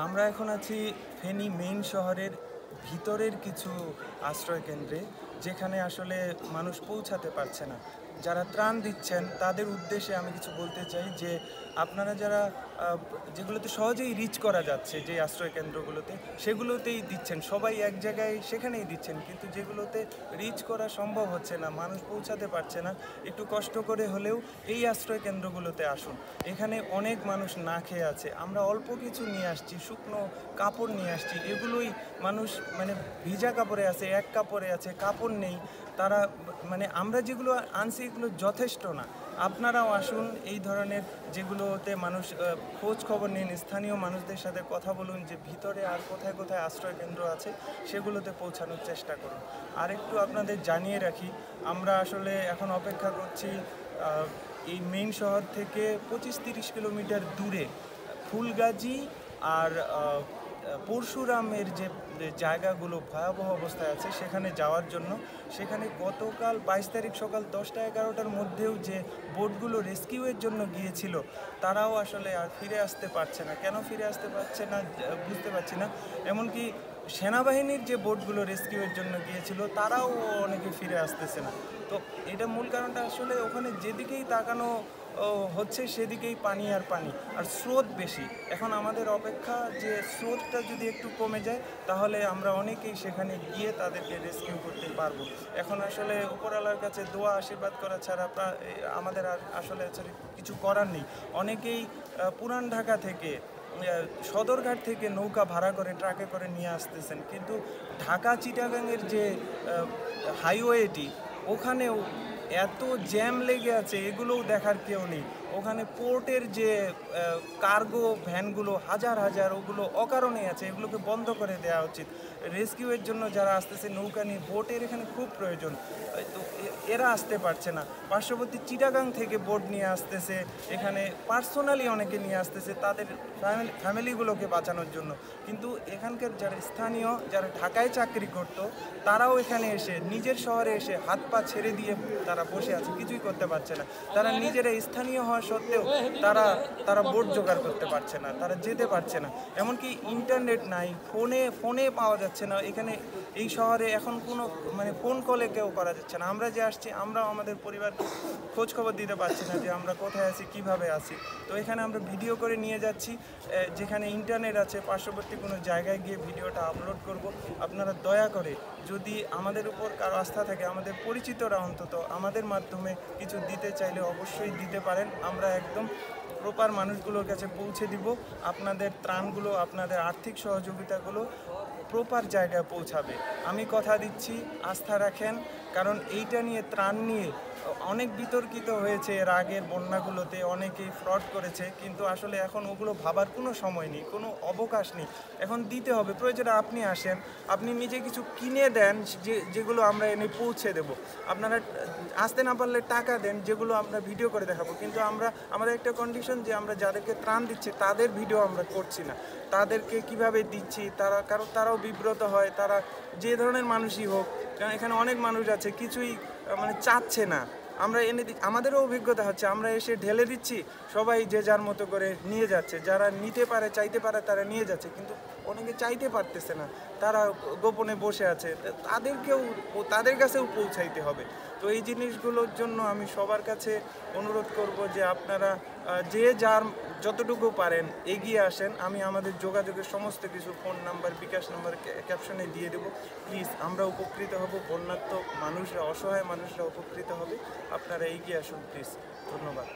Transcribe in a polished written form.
আমরা এখন আছি ফেনী মেইন শহরের ভিতরের কিছু আশ্রয় কেন্দ্রে, যেখানে আসলে মানুষ পৌঁছাতে পারছে না। যারা ত্রাণ দিচ্ছেন তাদের উদ্দেশ্যে আমি কিছু বলতে চাই যে আপনারা যারা যেগুলোতে সহজেই রিচ করা যাচ্ছে, যে আশ্রয় কেন্দ্রগুলোতে, সেগুলোতেই দিচ্ছেন, সবাই এক জায়গায় সেখানেই দিচ্ছেন, কিন্তু যেগুলোতে রিচ করা সম্ভব হচ্ছে না, মানুষ পৌঁছাতে পারছে না, একটু কষ্ট করে হলেও এই আশ্রয় কেন্দ্রগুলোতে আসুন। এখানে অনেক মানুষ না খেয়ে আছে। আমরা অল্প কিছু নিয়ে আসছি, শুকনো কাপড় নিয়ে আসছি, এগুলোই মানুষ মানে ভিজা কাপড়ে আছে, এক কাপড়ে আছে, কাপড় নেই। তারা মানে আমরা যেগুলো আনছি এগুলো যথেষ্ট না। আপনারাও আসুন, এই ধরনের যেগুলোতে মানুষ খোঁজ খবর নিন, স্থানীয় মানুষদের সাথে কথা বলুন যে ভিতরে আর কোথায় কোথায় আশ্রয় কেন্দ্র আছে, সেগুলোতে পৌঁছানোর চেষ্টা করুন। আর একটু আপনাদের জানিয়ে রাখি, আমরা আসলে এখন অপেক্ষা করছি এই মেইন শহর থেকে 25-30 কিলোমিটার দূরে ফুলগাজী আর পরশুরামের যে জায়গাগুলো ভয়াবহ অবস্থায় আছে সেখানে যাওয়ার জন্য। সেখানে গতকাল 22 তারিখ সকাল 10টা-11টার মধ্যেও যে বোটগুলো রেস্কিউয়ের জন্য গিয়েছিল, তারাও আসলে আর ফিরে আসতে পারছে না। কেন ফিরে আসতে পারছে না বুঝতে পারছি না। এমনকি সেনাবাহিনীর যে বোটগুলো রেস্কিউয়ের জন্য গিয়েছিল, তারাও অনেকে ফিরে আসতেছে না। তো এটা মূল কারণটা আসলে ওখানে যেদিকেই তাকানো হচ্ছে সেদিকেই পানি আর পানি, আর স্রোত বেশি। এখন আমাদের অপেক্ষা যে স্রোতটা যদি একটু কমে যায়, তাহলে আমরা অনেকেই সেখানে গিয়ে তাদেরকে রেস্কিউ করতে পারবো। এখন আসলে উপরওয়ালার কাছে দোয়া আশীর্বাদ করা ছাড়া আমাদের আর আসলে কিছু করার নেই। অনেকেই পুরান ঢাকা থেকে, সদরঘাট থেকে নৌকা ভাড়া করে ট্রাকে করে নিয়ে আসতেছেন, কিন্তু ঢাকা চিটাগাংয়ের যে হাইওয়েটি, ওখানেও এত জ্যাম লেগে আছে, এগুলোও দেখার কেউ নেই। ওখানে পোর্টের যে কার্গো ভ্যানগুলো হাজার হাজার, ওগুলো অকারণে আছে, এগুলোকে বন্ধ করে দেওয়া উচিত। রেস্কিউয়ের জন্য যারা আসতেছে নৌকা নিয়ে, বোটের এখানে খুব প্রয়োজন, তো এরা আসতে পারছে না। পার্শ্ববর্তী চিটাগাং থেকে বোট নিয়ে আসতেছে, এখানে পার্সোনালি অনেকে নিয়ে আসতেছে তাদের ফ্যামিলিগুলোকে বাঁচানোর জন্য, কিন্তু এখানকার যারা স্থানীয়, যারা ঢাকায় চাকরি করত, তারাও এখানে এসে নিজের শহরে এসে হাত পা ছেড়ে দিয়ে তারা বসে আছে, কিছুই করতে পারছে না। তারা নিজেরা স্থানীয় হওয়া সত্ত্বেও তারা বোট জোগাড় করতে পারছে না, তারা যেতে পারছে না। এমনকি ইন্টারনেট নাই, ফোনে পাওয়া যাচ্ছে না এখানে। এই শহরে এখন কোনো মানে ফোন কলে কেউ করা যাচ্ছে না। আমরা যে আসছি, আমরাও আমাদের পরিবার খোঁজ খবর দিতে পারছি না যে আমরা কোথায় আছি, কিভাবে আছি। তো এখানে আমরা ভিডিও করে নিয়ে যাচ্ছি, যেখানে ইন্টারনেট আছে পার্শ্ববর্তী কোনো জায়গায় গিয়ে ভিডিওটা আপলোড করব। আপনারা দয়া করে, যদি আমাদের উপর কারো আস্থা থাকে, আমাদের পরিচিতরা অন্তত আমাদের মাধ্যমে কিছু দিতে চাইলে অবশ্যই দিতে পারেন। আমরা একদম প্রপার মানুষগুলোর কাছে পৌঁছে দিব। আপনাদের ত্রাণগুলো, আপনাদের আর্থিক সহযোগিতাগুলো প্রপার জায়গায় পৌঁছাবে। আমি কথা দিচ্ছি, আস্থা রাখেন। কারণ এইটা নিয়ে, ত্রাণ নিয়ে অনেক বিতর্কিত হয়েছে এর আগের বন্যাগুলোতে, অনেকেই ফ্রড করেছে, কিন্তু আসলে এখন ওগুলো ভাবার কোনো সময় নেই, কোনো অবকাশ নেই। এখন দিতে হবে। প্রয়োজনে আপনি আসেন, আপনি নিজে কিছু কিনে দেন, যেগুলো আমরা এনে পৌঁছে দেব। আপনারা আসতে না পারলে টাকা দেন, যেগুলো আমরা ভিডিও করে দেখাবো। কিন্তু আমাদের একটা কন্ডিশন যে আমরা যাদেরকে ত্রাণ দিচ্ছি তাদের ভিডিও আমরা করছি না। তাদেরকে কিভাবে দিচ্ছি, তারাও বিব্রত হয়, তারা যে ধরনের মানুষই হোক। কারণ এখানে অনেক মানুষ আছে কিছুই মানে চাচ্ছে না। আমরা এনে আমাদেরও অভিজ্ঞতা হচ্ছে, আমরা এসে ঢেলে দিচ্ছি, সবাই যে যার মতো করে নিয়ে যাচ্ছে। যারা নিতে পারে, চাইতে পারে, তারা নিয়ে যাচ্ছে, কিন্তু অনেকে চাইতে পারতেছে না, তারা গোপনে বসে আছে। তাদের কাছেও পৌঁছাইতে হবে। তো এই জিনিসগুলোর জন্য আমি সবার কাছে অনুরোধ করব যে আপনারা যে যার যতটুকু পারেন এগিয়ে আসেন। আমি আমাদের যোগাযোগের সমস্ত কিছু, ফোন নাম্বার, বিকাশ নাম্বার ক্যাপশনে দিয়ে দেবো। প্লিজ, আমরা উপকৃত হব, বন্যার্ত মানুষরা, অসহায় মানুষরা উপকৃত হবে। আপনারা এগিয়ে আসুন প্লিজ। ধন্যবাদ।